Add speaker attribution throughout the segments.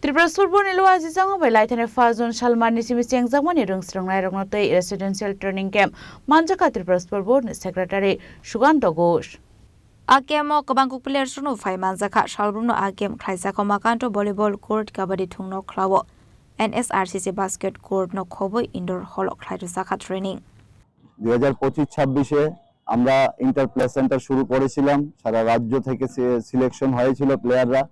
Speaker 1: Tripura nilu aji jang bai laithane Fazon Salman ni simi cheng jangmani rungsrangnai roknatei residential training camp manjaka Tripura board ni secretary Suganta Ghosh Agemo kabangkuk player sunu fai manjaka salbrumno agem khlaisako makanto volleyball court kabaddi thungno khlawo NSRCC basket court no khobo indoor hall khlairu sakha training
Speaker 2: 2025-26 আমরা inter play centre শুরু করেছিলাম সারা রাজ্য থেকে selection হয়েছিল প্লেয়াররা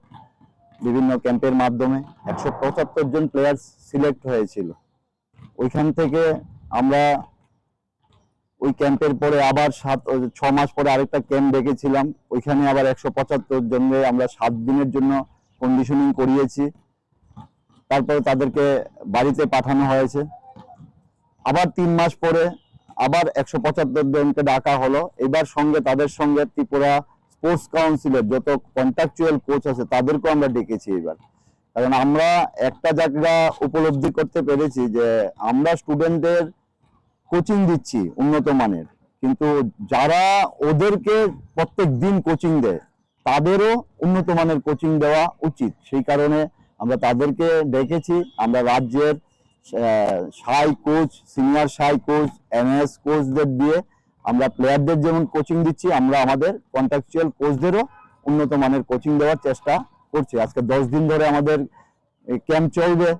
Speaker 2: বিভিন্ন ক্যাম্পের মাধ্যমে 175 জন প্লেয়ার সিলেক্ট হয়েছিল ওইখান থেকে আমরা ওই ক্যাম্পের পরে আবার 6 মাস পরে আরেকটা ক্যাম্প ডেকেছিলাম ওইখানে আবার 175 জনকে আমরা 7 দিনের জন্য কন্ডিশনিং করিয়েছি তারপরে তাদেরকে বাড়িতে পাঠানো হয়েছে আবার 3 মাস পরে আবার 175 জনকে ডাকা হলো এবার সঙ্গে তাদের সঙ্গে ত্রিপুরা স্পোর্টস কাউন্সিলের যত কন্ট্রাকচুয়াল কোচ আছে তাদেরকেও আমরা ডেকেছি এবার কারণ আমরা একটা জায়গা উপলব্ধি করতে পেরেছি যে আমরা স্টুডেন্টদের কোচিং দিচ্ছি উন্নত মানের কিন্তু যারা ওদেরকে প্রত্যেক দিন কোচিং দেয় তাদেরও উন্নত মানের কোচিং দেওয়া উচিত সেই কারণে আমরা তাদেরকে ডেকেছি আমরা রাজ্যের সাই কোচ সিনিয়র সাই কোচ এমএস কোচদের দিয়ে আমরা প্লেয়ারদের যেমন কোচিং দিচ্ছি আমরা আমাদের কন্ট্রাকচুয়াল কোচদেরও উন্নত মানের কোচিং দেওয়ার চেষ্টা করছি আজকে 10 দিন ধরে আমাদের ক্যাম্প চলবে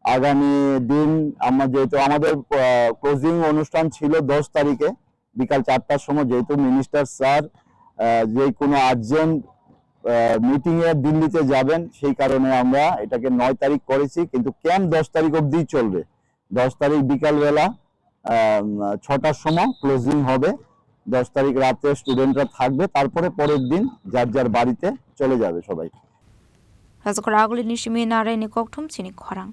Speaker 2: আগামী দিন আমরা যেহেতু আমাদের ক্লোজিং অনুষ্ঠান ছিল 10 তারিখে বিকাল 4টার সময় যেহেতু মিনিস্টার স্যার যে কোনো আর্জেন্ট মিটিং এ দিল্লিতে যাবেন সেই কারণে আমরা এটাকে 9 তারিখ করেছি কিন্তু ক্যাম্প 10 তারিখ অবধি চলবে 10 তারিখ বিকাল বেলা 6টার সময় ক্লোজিং হবে 10 তারিখ রাতে স্টুডেন্টরা থাকবে তারপরে পরের দিন যার যার বাড়িতে চলে যাবে সবাই
Speaker 1: রাজকরা আগলি নিশিমি নারায়ণী ককঠুম চিনি খরাং